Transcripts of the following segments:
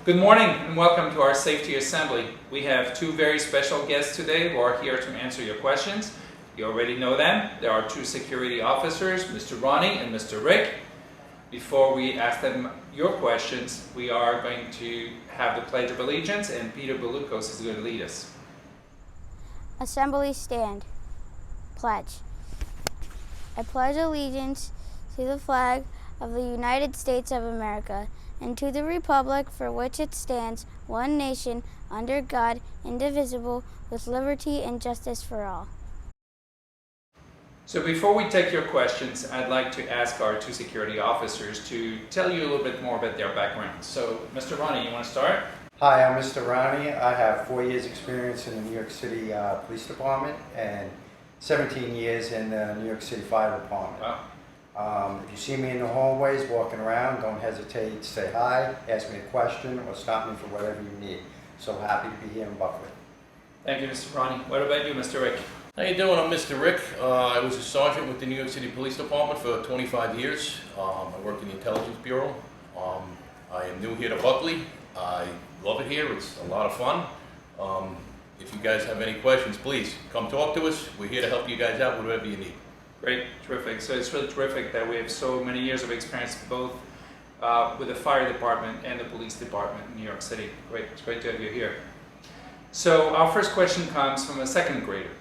Good morning and welcome to our Safety Assembly. We have two very special guests today who are here to answer your questions. You already know them. There are two security officers, Mr. Ronnie and Mr. Rick. Before we ask them your questions, we are going to have the Pledge of Allegiance, and Peter Belukos is going to lead us. Assembly stand. Pledge. I pledge allegiance to the flag of the United States of America and to the republic for which it stands, one nation, under God, indivisible, with liberty and justice for all. So before we take your questions, I'd like to ask our two security officers to tell you a little bit more about their background. So, Mr. Ronnie, you want to start? Hi, I'm Mr. Ronnie. I have 4 years experience in the New York City Police Department and 17 years in the New York City Fire Department. Wow. If you see me in the hallways walking around, don't hesitate to say hi, ask me a question, or stop me for whatever you need. So happy to be here in Buckley. Thank you, Mr. Ronnie. What about you, Mr. Rick? How you doing? I'm Mr. Rick. I was a sergeant with the New York City Police Department for 25 years. I work in the Intelligence Bureau. I am new here to Buckley. I love it here. It's a lot of fun. If you guys have any questions, please come talk to us. We're here to help you guys out with whatever you need. Great, terrific. So it's really terrific that we have so many years of experience both with the fire department and the police department in New York City. Great, it's great to have you here. So our first question comes from a second grader.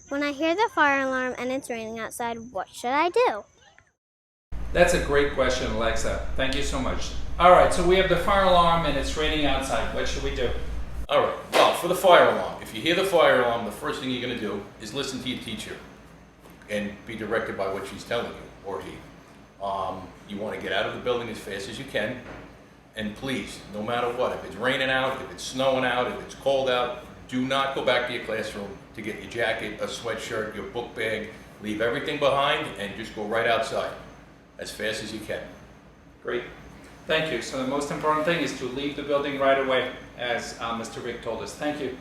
When I hear the fire alarm and it's raining outside, what should I do? That's a great question, Alexa. Thank you so much. All right, so we have the fire alarm and it's raining outside. What should we do? All right. Well, for the fire alarm, if you hear the fire alarm, the first thing you're going to do is listen to your teacher and be directed by what she's telling you, or he. You want to get out of the building as fast as you can, and please, no matter what, if it's raining out, if it's snowing out, if it's cold out, do not go back to your classroom to get your jacket, a sweatshirt, your book bag. Leave everything behind and just go right outside as fast as you can. Great. Thank you. So the most important thing is to leave the building right away, as Mr. Rick told us. Thank you.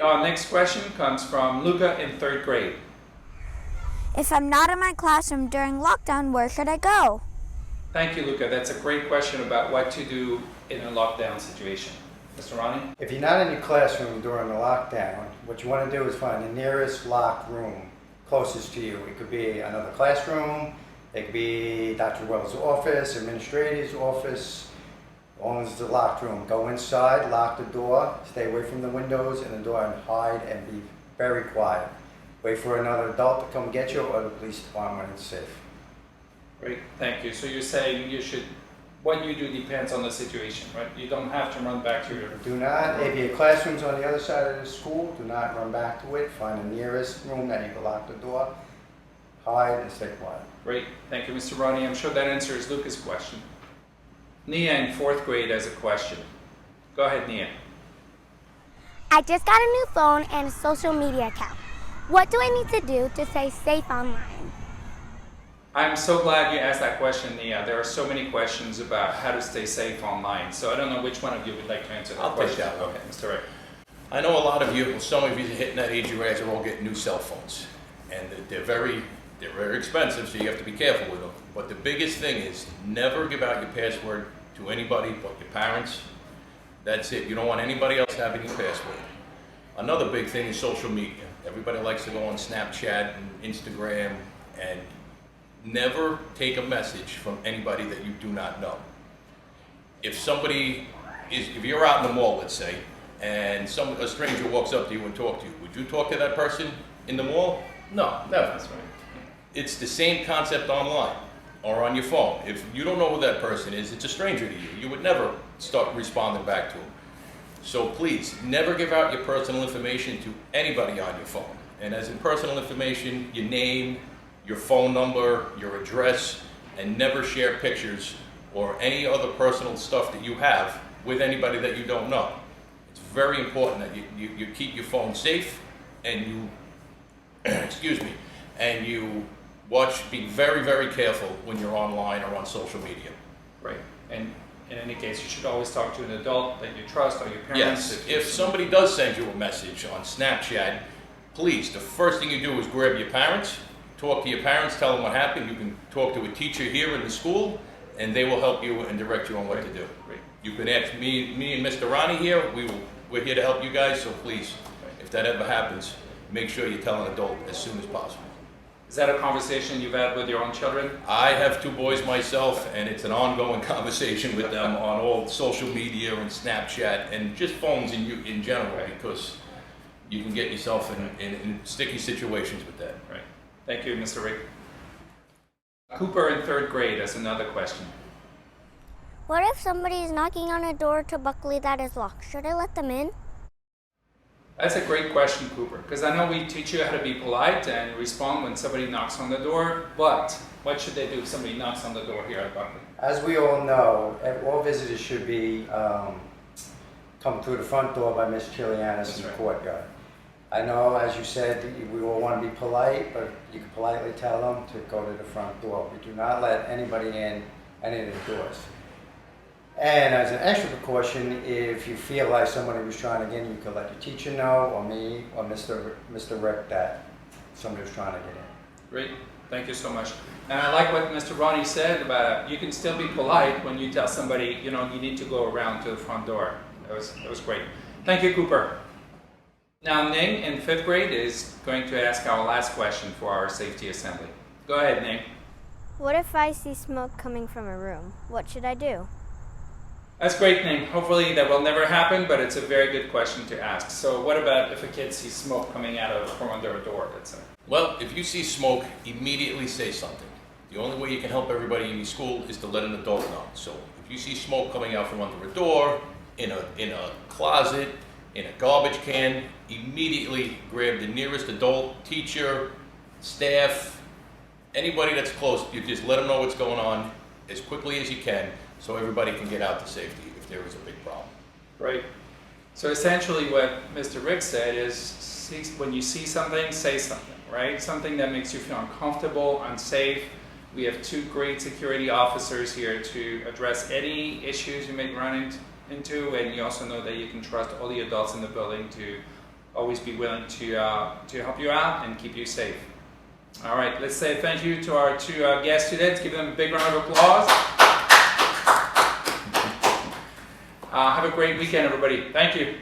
Our next question comes from Luca in third grade. If I'm not in my classroom during lockdown, where should I go? Thank you, Luca. That's a great question about what to do in a lockdown situation. Mr. Ronnie? If you're not in your classroom during the lockdown, what you want to do is find the nearest locked room closest to you. It could be another classroom, it could be Dr. Wells' office, administrator's office. As long as it's a locked room, go inside, lock the door, stay away from the windows and the door, and hide and be very quiet. Wait for another adult to come get you or the police department when it's safe. Great, thank you. So you're saying what you do depends on the situation, right? You don't have to run back to your... Do not, if your classroom's on the other side of the school, do not run back to it. Find the nearest room that you can lock the door, hide, and stay quiet. Great, thank you, Mr. Ronnie. I'm sure that answers Luca's question. Nia in fourth grade has a question. Go ahead, Nia. I just got a new phone and a social media account. What do I need to do to stay safe online? I'm so glad you asked that question, Nia. There are so many questions about how to stay safe online. So I don't know which one of you would like to answer that I'll question. take that one. Okay, Mr. Rick. I know a lot of you, some of you are hitting that age where you guys are all getting new cell phones. And they're very expensive, so you have to be careful with them. But the biggest thing is never give out your password to anybody but your parents. That's it. You don't want anybody else having your password. Another big thing is social media. Everybody likes to go on Snapchat and Instagram, and never take a message from anybody that you do not know. If you're out in the mall, let's say, and a stranger walks up to you and talks to you, would you talk to that person in the mall? No, never. That's right. It's the same concept online or on your phone. If you don't know who that person is, it's a stranger to you. You would never start responding back to them. So please, never give out your personal information to anybody on your phone. And as in personal information, your name, your phone number, your address, and never share pictures or any other personal stuff that you have with anybody that you don't know. It's very important that you keep your phone safe and you, excuse me, and you be very, very careful when you're online or on social media. Right. And in any case, you should always talk to an adult that you trust or your parents. Yes, if somebody does send you a message on Snapchat, please, the first thing you do is grab your parents, talk to your parents, tell them what happened. You can talk to a teacher here in the school, and they will help you and direct you on what to do. Great. You can ask me and Mr. Ronnie here. We're here to help you guys, so please, if that ever happens, make sure you tell an adult as soon as possible. Is that a conversation you've had with your own children? I have 2 boys myself, and it's an ongoing conversation with them on all social media and Snapchat and just phones in general, because you can get yourself in sticky situations with that. Right. Thank you, Mr. Rick. Cooper in 3rd grade has another question. What if somebody is knocking on a door to Buckley that is locked? Should I let them in? That's a great question, Cooper, because I know we teach you how to be polite and respond when somebody knocks on the door, but what should they do if somebody knocks on the door here at Buckley? As we all know, all visitors should be come through the front door by Miss Chilianis in the courtyard. I know, as you said, we all want to be polite, but you can politely tell them to go to the front door. We do not let anybody in any of the doors. And as an extra precaution, if you feel like somebody was trying to get in, you could let your teacher know, or me, or Mr. Rick, that somebody was trying to get in. Great, thank you so much. And I like what Mr. Ronnie said about you can still be polite when you tell somebody, you know, you need to go around to the front door. That was great. Thank you, Cooper. Now Ning in 5th grade is going to ask our last question for our safety assembly. Go ahead, Ning. What if I see smoke coming from a room? What should I do? That's great, Ning. Hopefully that will never happen, but it's a very good question to ask. So what about if a kid sees smoke coming out from under a door, let's say? Well, if you see smoke, immediately say something. The only way you can help everybody in your school is to let an adult know. So if you see smoke coming out from under a door, in a closet, in a garbage can, immediately grab the nearest adult, teacher, staff, anybody that's close. You just let them know what's going on as quickly as you can, so everybody can get out to safety if there is a big problem. Right. So essentially what Mr. Rick said is when you see something, say something, right? Something that makes you feel uncomfortable, unsafe. We have 2 great security officers here to address any issues you may run into, and you also know that you can trust all the adults in the building to always be willing to help you out and keep you safe. All right, let's say thank you to our 2 guests today. Let's give them a big round of applause. Have a great weekend, everybody. Thank you.